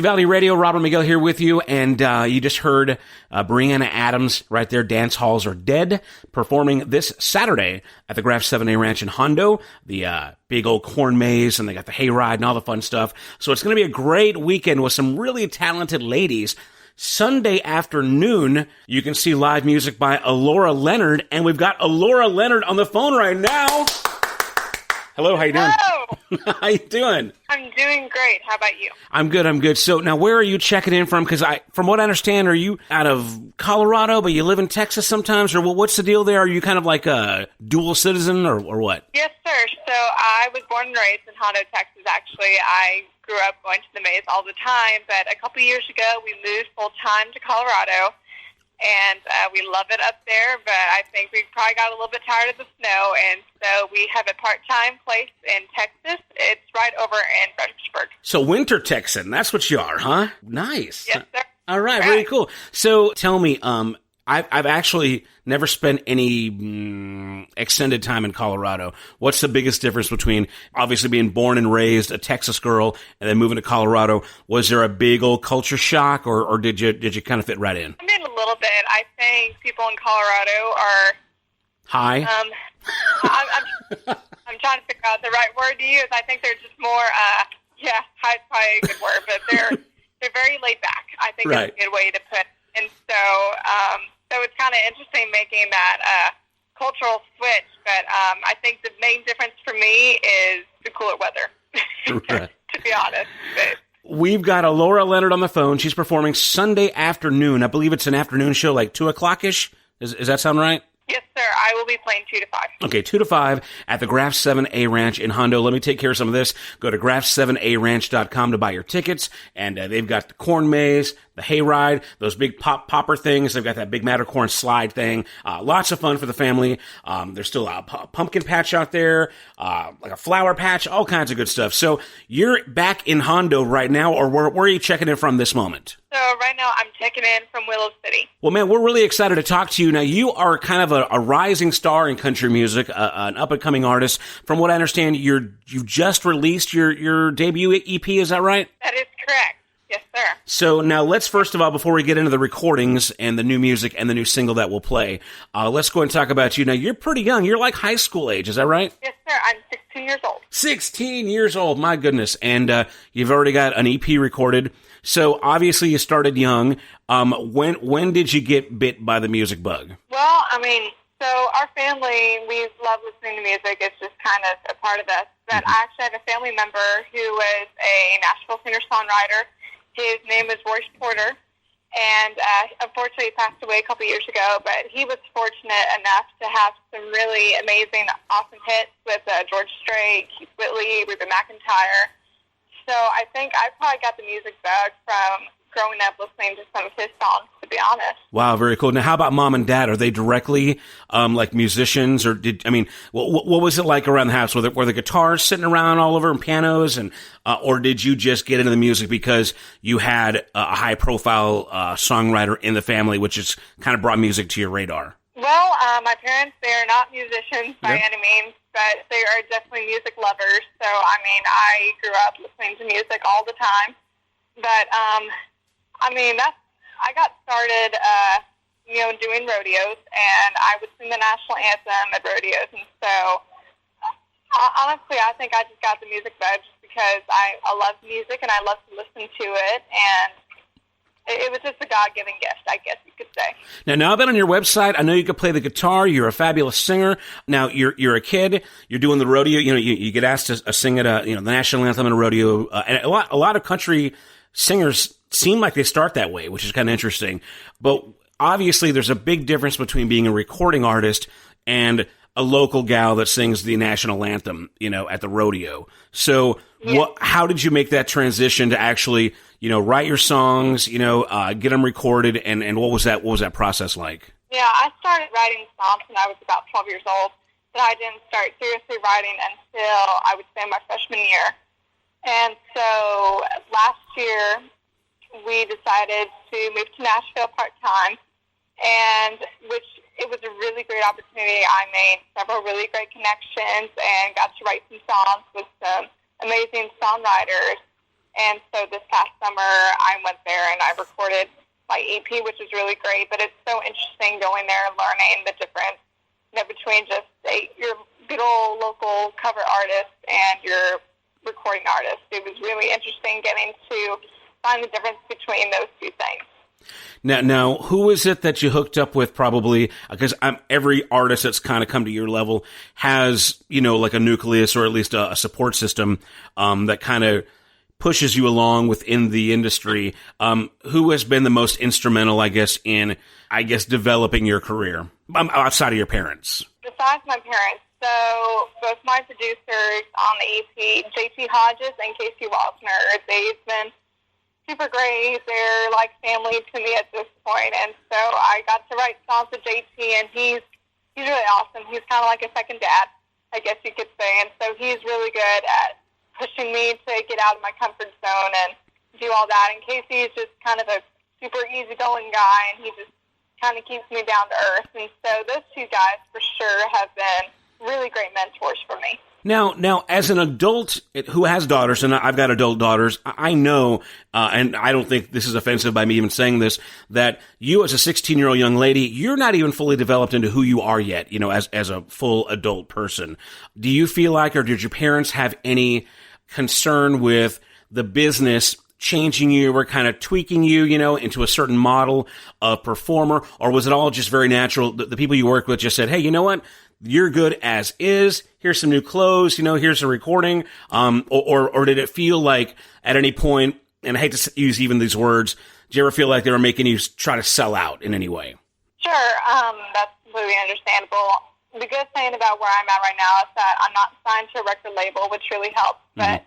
Valley Radio, Robert Miguel here with you, and you just heard Brianna Adams right there, Dance Halls Are Dead, performing this Saturday at the Graff 7A Ranch in Hondo, the big old corn maze, and they got the hayride and all the fun stuff. So it's going to be a great weekend with some really talented ladies. Sunday afternoon, you can see live music by Allora Leonard, and we've got Allora Leonard on the phone right now. Hello, how you doing? Hello. How you doing? I'm doing great. How about you? I'm good. So now where are you checking in from? Because from what I understand, are you out of Colorado, but you live in Texas sometimes? Or what's the deal there? Are you kind of like a dual citizen or what? Yes, sir. So I was born and raised in Hondo, Texas, actually. I grew up going to the maze all the time, but a couple years ago we moved full-time to Colorado. And we love it up there, but I think we probably got a little bit tired of the snow, and so we have a part-time place in Texas. It's right over in Fredericksburg. So winter Texan, that's what you are, huh? Nice. Yes, sir. All right, very cool. So tell me, I've actually never spent any extended time in Colorado. What's the biggest difference between obviously being born and raised a Texas girl and then moving to Colorado? Was there a big old culture shock, or did you kind of fit right in? I mean, a little bit. I think people in Colorado are high. I'm trying to figure out the right word to use. I think they're just more. High is probably a good word, but they're very laid back. I think right. That's a good way to put it. And so it's kind of interesting making that cultural switch. But I think the main difference for me is the cooler weather, right. to be honest. But we've got Allora Leonard on the phone. She's performing Sunday afternoon. I believe it's an afternoon show, like 2 o'clock-ish. Does that sound right? Yes, sir. I will be playing 2 to 5. Okay, 2 to 5 at the Graff 7A Ranch in Hondo. Let me take care of some of this. Go to graff7aranch.com to buy your tickets. And they've got the corn maze, the hayride, those big popper things. They've got that big Mattercorn slide thing. Lots of fun for the family. There's still a pumpkin patch out there, like a flower patch, all kinds of good stuff. So you're back in Hondo right now, or where are you checking in from this moment? So right now I'm checking in from Willow City. Well, man, we're really excited to talk to you. Now, you are kind of a rising star in country music, an up-and-coming artist. From what I understand, you've just released your debut EP, is that right? That is correct. Yes, sir. So now let's first of all, before we get into the recordings and the new music and the new single that we'll play, let's go and talk about you. Now, you're pretty young. You're like high school age, is that right? Yes, sir. I'm 16 years old. 16 years old, my goodness. And you've already got an EP recorded. So obviously you started young. When did you get bit by the music bug? Well, I mean, so our family, we love listening to music. It's just kind of a part of us. But I actually have a family member who was a Nashville singer-songwriter. His name is Royce Porter, and unfortunately he passed away a couple years ago, but he was fortunate enough to have some really amazing, awesome hits with George Strait, Keith Whitley, Reba McEntire. So I think I probably got the music bug from growing up listening to some of his songs, to be honest. Wow, very cool. Now, how about mom and dad? Are they directly like musicians, or what was it like around the house? Were the guitars sitting around all over and pianos, and or did you just get into the music because you had a high-profile songwriter in the family, which has kind of brought music to your radar? Well, my parents, they're not musicians by any means, but they are definitely music lovers. So, I mean, I grew up listening to music all the time. But, I got started, doing rodeos, and I would sing the national anthem at rodeos. And so, honestly, I think I just got the music bug just because I love music and I love to listen to it. And it was just a God-given gift, I guess you could say. Now I've been on your website. I know you can play the guitar. You're a fabulous singer. Now, you're a kid. You're doing the rodeo. You get asked to sing at the national anthem in a rodeo. And a lot of country singers seem like they start that way, which is kind of interesting. But obviously, there's a big difference between being a recording artist and a local gal that sings the national anthem, at the rodeo. So how did you make that transition to actually, write your songs, get them recorded, and what was that process like? Yeah, I started writing songs when I was about 12 years old, but I didn't start seriously writing until I would say my freshman year. And so last year, we decided to move to Nashville part-time, and it was a really great opportunity. I made several really great connections and got to write some songs with some amazing songwriters. And so this past summer, I went there and I recorded my EP, which was really great. But it's so interesting going there and learning the difference, between just your good old local cover artist and your recording artist. It was really interesting getting to find the difference between those two things. Now, who is it that you hooked up with? Probably because every artist that's kind of come to your level has, like a nucleus or at least a support system that kind of pushes you along within the industry. Who has been the most instrumental, in developing your career outside of your parents? Besides my parents, so both my producers on the EP, JT Hodges and Casey Walsner, they've been super great. They're like family to me at this point. And so I got to write songs with JT, and he's really awesome. He's kind of like a second dad, I guess you could say. And so he's really good at pushing me to get out of my comfort zone and do all that. And Casey is just kind of a super easygoing guy, and he just kind of keeps me down to earth. And so those two guys for sure have been really great mentors for me. Now, as an adult who has daughters, and I've got adult daughters, I know, and I don't think this is offensive by me even saying this, that you as a 16-year-old young lady, you're not even fully developed into who you are yet, as a full adult person. Do you feel like, or did your parents have any concern with the business changing you or kind of tweaking you, into a certain model of performer, or was it all just very natural? The people you work with just said, hey, you know what? You're good as is. Here's some new clothes. Here's a recording. Or did it feel like at any point, and I hate to use even these words, did you ever feel like they were making you try to sell out in any way? Sure. That's completely understandable. The good thing about where I'm at right now is that I'm not signed to a record label, which really helps. Mm-hmm. But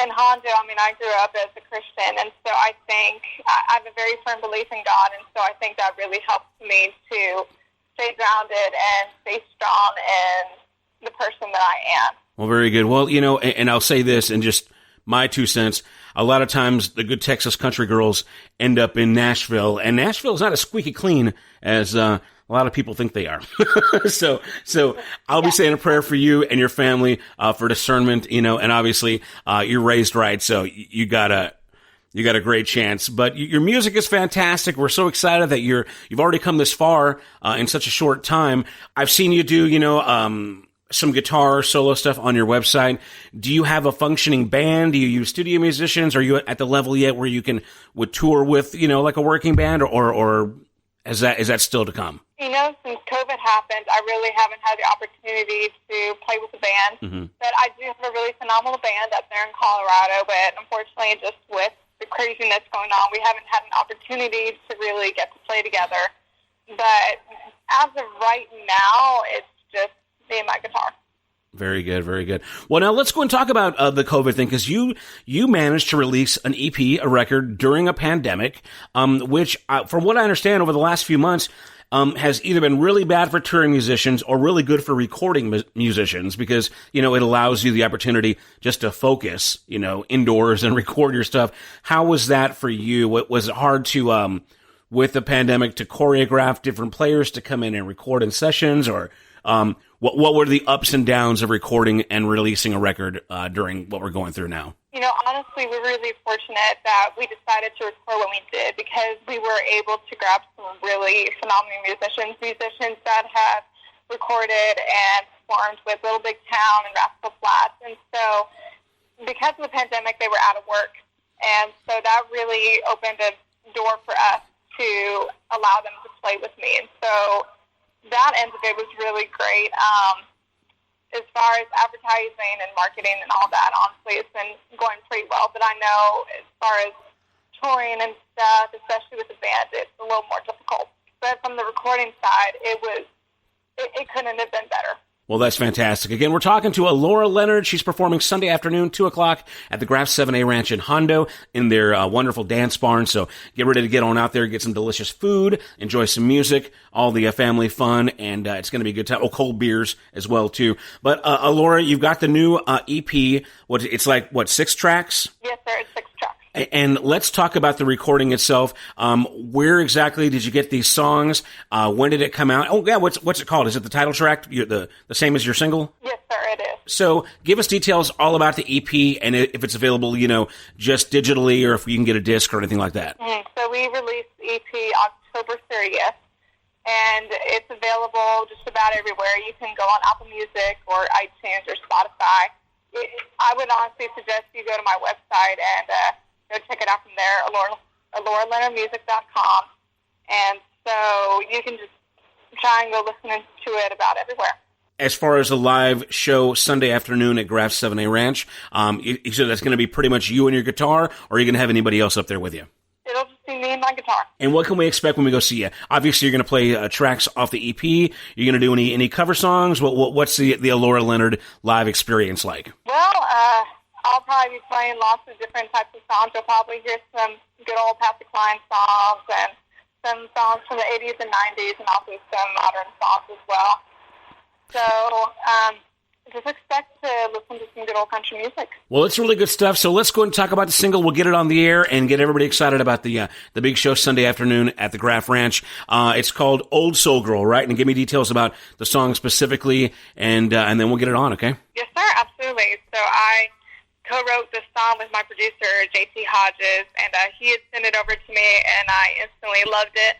in Hondo, I grew up as a Christian, and so I think I have a very firm belief in God, and so I think that really helps me to stay grounded and stay strong in the person that I am. Well, very good. Well, and I'll say this, and just my 2 cents, a lot of times the good Texas country girls end up in Nashville, and Nashville is not as squeaky clean as a lot of people think they are. So I'll be saying a prayer for you and your family for discernment, and obviously you're raised right, so you got a great chance. But your music is fantastic. We're so excited that you've already come this far in such a short time. I've seen you do, some guitar solo stuff on your website. Do you have a functioning band? Do you use studio musicians? Are you at the level yet where you would tour with, like a working band, or is that still to come? Since COVID happened, I really haven't had the opportunity to play with a band. Mm-hmm. But I do have a really phenomenal band up there in Colorado, but unfortunately just with the craziness going on, we haven't had an opportunity to really get to play together. But as of right now, it's just me and my guitar. Very good, very good. Well, now let's go and talk about the COVID thing, because you managed to release an EP, a record, during a pandemic, which, from what I understand, over the last few months, has either been really bad for touring musicians or really good for recording musicians, because, it allows you the opportunity just to focus, indoors and record your stuff. How was that for you? Was it hard to, with the pandemic, to choreograph different players to come in and record in sessions, or what were the ups and downs of recording and releasing a record during what we're going through now? Honestly, we're really fortunate that we decided to record when we did, because we were able to grab some really phenomenal musicians that have recorded and performed with Little Big Town and Rascal Flatts. And so because of the pandemic, they were out of work. And so that really opened a door for us to allow them to play with me. And so that end of it was really great. As far as advertising and marketing and all that, honestly, it's been going pretty well. But I know as far as touring and stuff, especially with the band, it's a little more difficult. But from the recording side, it couldn't have been better. Well, that's fantastic. Again, we're talking to Allora Leonard. She's performing Sunday afternoon, 2 o'clock at the Graff 7A Ranch in Hondo in their wonderful dance barn. So get ready to get on out there, get some delicious food, enjoy some music, all the family fun, and it's going to be a good time. Oh, cold beers as well, too. But, Allora, you've got the new EP. It's like, 6 tracks? Yes, sir. It's 6 tracks. And let's talk about the recording itself. Where exactly did you get these songs? When did it come out? Oh, yeah, what's it called? Is it the title track, the same as your single? Yes, sir, it is. So give us details all about the EP and if it's available, just digitally or if you can get a disc or anything like that. So we released the EP October 30th, and it's available just about everywhere. You can go on Apple Music or iTunes or Spotify. I would honestly suggest you go to my website and go check it out from there, AlloraLeonardMusic.com. And so you can just try and go listening to it about everywhere. As far as the live show Sunday afternoon at Graff 7A Ranch, you said that's going to be pretty much you and your guitar, or are you going to have anybody else up there with you? It'll just be me and my guitar. And what can we expect when we go see you? Obviously, you're going to play tracks off the EP. You're going to do any cover songs? What's the Allora Leonard live experience like? Well, I'll probably be playing lots of different types of songs. You'll probably hear some good old Patsy Cline songs and some songs from the 80s and 90s and also some modern songs as well. So just expect to listen to some good old country music. Well, it's really good stuff. So let's go ahead and talk about the single. We'll get it on the air and get everybody excited about the big show Sunday afternoon at the Graff Ranch. It's called Old Soul Girl, right? And give me details about the song specifically, and then we'll get it on, okay? Yes, sir, absolutely. So I co-wrote this song with my producer, JT Hodges, and he had sent it over to me, and I instantly loved it.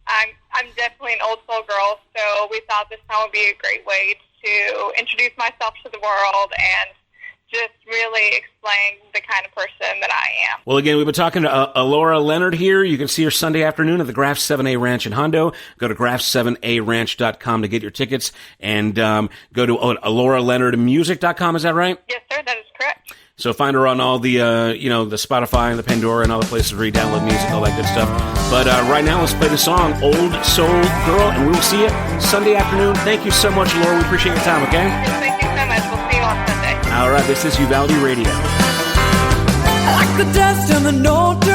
I'm definitely an old soul girl, so we thought this song would be a great way to introduce myself to the world and just really explain the kind of person that I am. Well, again, we've been talking to Allora Leonard here. You can see her Sunday afternoon at the Graff 7A Ranch in Hondo. Go to graff7aranch.com to get your tickets, and go to AloraLeonardMusic.com. Is that right? Yes, sir, that is correct. So find her on all the, the Spotify and the Pandora and all the places where you download music, all that good stuff. But right now, let's play the song Old Soul Girl, and we will see you Sunday afternoon. Thank you so much, Laura. We appreciate your time, okay? Yes, thank you so much. We'll see you on Sunday. All right, this is Uvalde Radio. Like the dust in the north